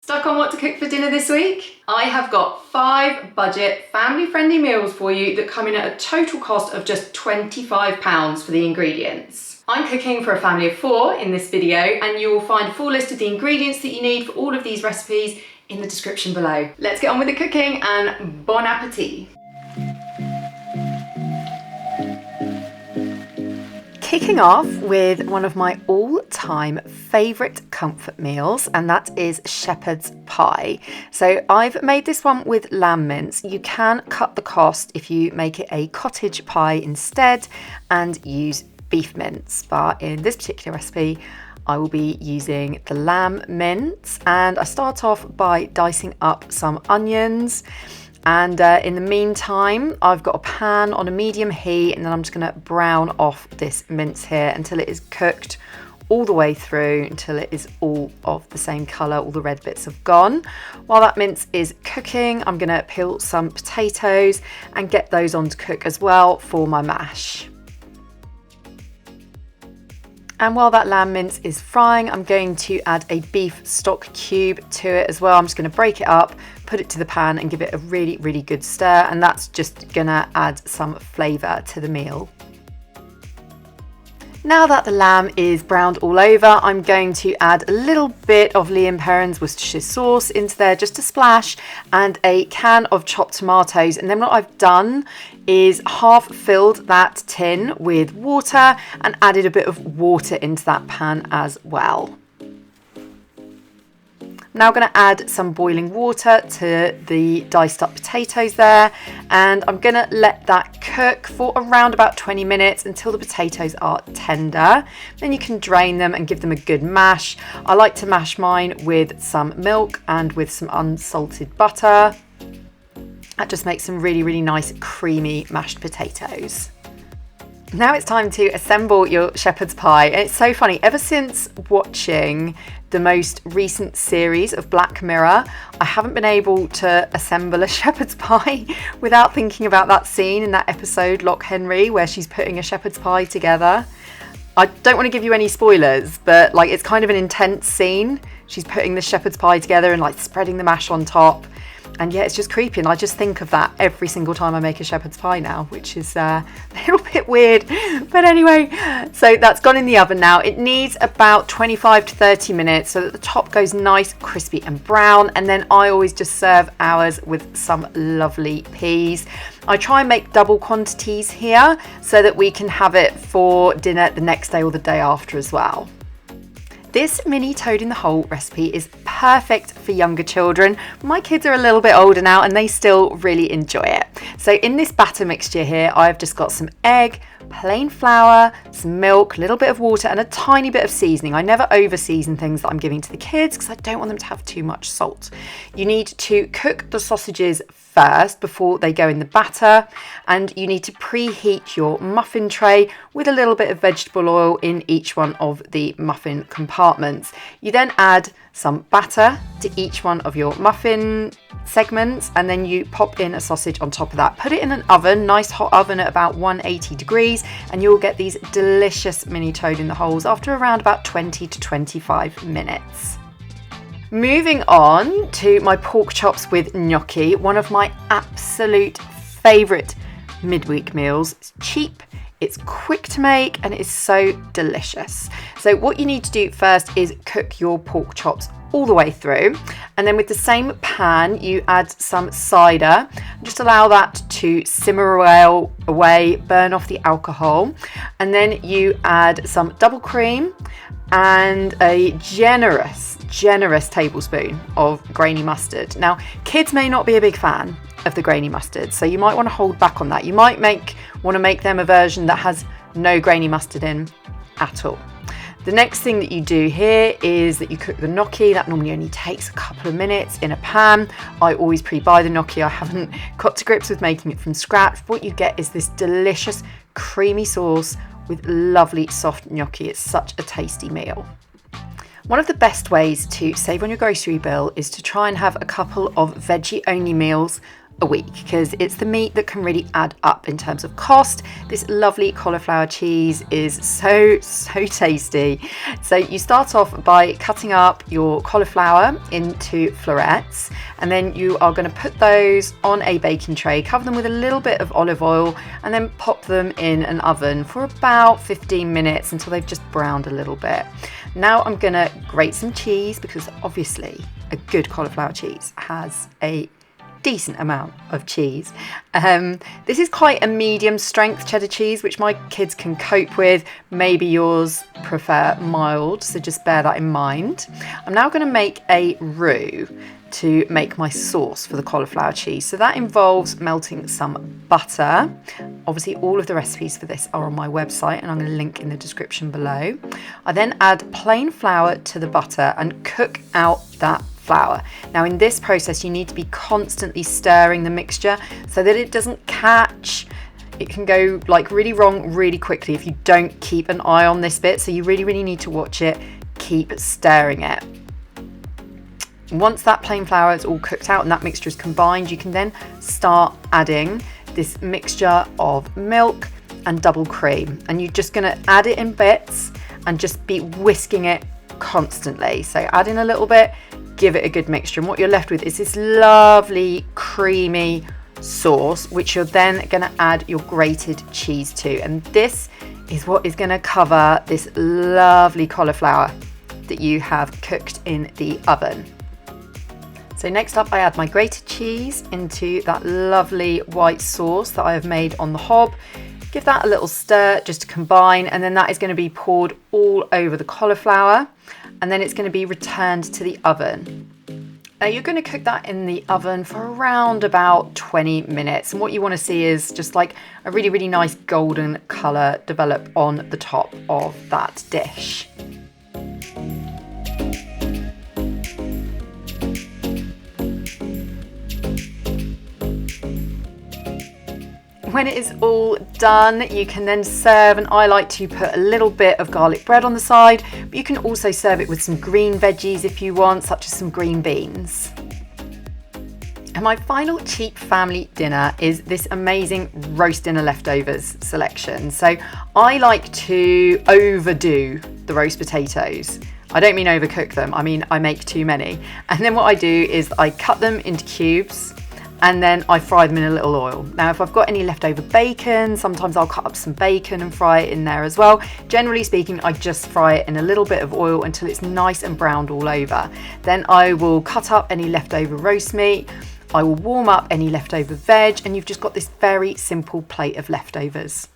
Stuck on what to cook for dinner this week? I have got 5 budget, family-friendly meals for you that come in at a total cost of just £25 for the ingredients. I'm cooking for a family of 4 in this video, and you will find a full list of the ingredients that you need for all of these recipes in the description below. Let's get on with the cooking and bon appetit! Kicking off with one of my all-time favourite comfort meals, and that is shepherd's pie. So I've made this one with lamb mince. You can cut the cost if you make it a cottage pie instead and use beef mince, but in this particular recipe I will be using the lamb mince, and I start off by dicing up some onions. And in the meantime, I've got a pan on a medium heat, and then I'm just going to brown off this mince here until it is cooked all the way through, until it is all of the same colour, all the red bits have gone. While that mince is cooking, I'm going to peel some potatoes and get those on to cook as well for my mash. And while that lamb mince is frying, I'm going to add a beef stock cube to it as well. I'm just going to break it up, put it to the pan and give it a really good stir, and that's just going to add some flavour to the meal. Now that the lamb is browned all over, I'm going to add a little bit of Lea & Perrins Worcestershire sauce into there, just a splash, and a can of chopped tomatoes. And then what I've done is half filled that tin with water and added a bit of water into that pan as well. Now I'm going to add some boiling water to the diced up potatoes there, and I'm going to let that cook for around about 20 minutes until the potatoes are tender. Then you can drain them and give them a good mash. I like to mash mine with some milk and with some unsalted butter. That just makes some really nice creamy mashed potatoes. Now it's time to assemble your shepherd's pie. And it's so funny, ever since watching the most recent series of Black Mirror, I haven't been able to assemble a shepherd's pie without thinking about that scene in that episode, Lock Henry, where she's putting a shepherd's pie together. I don't want to give you any spoilers, but like it's kind of an intense scene. She's putting the shepherd's pie together and like spreading the mash on top. And yeah, it's just creepy, and I just think of that every single time I make a shepherd's pie now, which is a little bit weird. But anyway, so that's gone in the oven now. It needs about 25 to 30 minutes so that the top goes nice, crispy and brown. And then I always just serve ours with some lovely peas. I try and make double quantities here so that we can have it for dinner the next day or the day after as well. This mini toad in the hole recipe is perfect for younger children. My kids are a little bit older now and they still really enjoy it. So in this batter mixture here, I've just got some egg, plain flour, some milk, a little bit of water and a tiny bit of seasoning. I never over season things that I'm giving to the kids because I don't want them to have too much salt. You need to cook the sausages first before they go in the batter, and you need to preheat your muffin tray with a little bit of vegetable oil in each one of the muffin compartments. You then add some batter to each one of your muffin segments, and then you pop in a sausage on top of that. Put it in an oven, nice hot oven at about 180 degrees, and you'll get these delicious mini toad in the holes after around about 20 to 25 minutes. Moving on to my pork chops with gnocchi, one of my absolute favourite midweek meals. It's cheap, it's quick to make, and it is so delicious. So what you need to do first is cook your pork chops all the way through, and then with the same pan you add some cider. Just allow that to simmer away, burn off the alcohol, and then you add some double cream and a generous tablespoon of grainy mustard. Now, kids may not be a big fan of the grainy mustard, so you might want to hold back on that. You might want to make them a version that has no grainy mustard in at all. The next thing that you do here is that you cook the gnocchi. That normally only takes a couple of minutes in a pan. I always pre-buy the gnocchi. I haven't got to grips with making it from scratch. What you get is this delicious creamy sauce with lovely soft gnocchi. It's such a tasty meal. One of the best ways to save on your grocery bill is to try and have a couple of veggie only meals a week, because it's the meat that can really add up in terms of cost. This lovely cauliflower cheese is so tasty. So you start off by cutting up your cauliflower into florets, and then you are going to put those on a baking tray, cover them with a little bit of olive oil, and then pop them in an oven for about 15 minutes until they've just browned a little bit. Now I'm going to grate some cheese, because obviously a good cauliflower cheese has a decent amount of cheese. This is quite a medium strength cheddar cheese, which my kids can cope with. Maybe yours prefer mild, so just bear that in mind. I'm now going to make a roux to make my sauce for the cauliflower cheese. So that involves melting some butter. Obviously all of the recipes for this are on my website, and I'm going to link in the description below. I then add plain flour to the butter and cook out that flour. Now in this process you need to be constantly stirring the mixture so that it doesn't catch. It can go like really wrong really quickly if you don't keep an eye on this bit, so you really need to watch it, keep stirring it. Once that plain flour is all cooked out and that mixture is combined, you can then start adding this mixture of milk and double cream, and you're just going to add it in bits and just be whisking it constantly. So add in a little bit, give it a good mixture, and what you're left with is this lovely creamy sauce, which you're then going to add your grated cheese to, and this is what is going to cover this lovely cauliflower that you have cooked in the oven. So next up I add my grated cheese into that lovely white sauce that I have made on the hob. Give that a little stir just to combine, and then that is going to be poured all over the cauliflower, and then it's going to be returned to the oven. Now you're going to cook that in the oven for around about 20 minutes, and what you want to see is just like a really nice golden colour develop on the top of that dish. When it is all done, you can then serve, and I like to put a little bit of garlic bread on the side, but you can also serve it with some green veggies if you want, such as some green beans. And my final cheap family dinner is this amazing roast dinner leftovers selection. So I like to overdo the roast potatoes. I don't mean overcook them, I mean I make too many. And then what I do is I cut them into cubes, and then I fry them in a little oil. Now if I've got any leftover bacon, sometimes I'll cut up some bacon and fry it in there as well. Generally speaking, I just fry it in a little bit of oil until it's nice and browned all over. Then I will cut up any leftover roast meat, I will warm up any leftover veg, and you've just got this very simple plate of leftovers.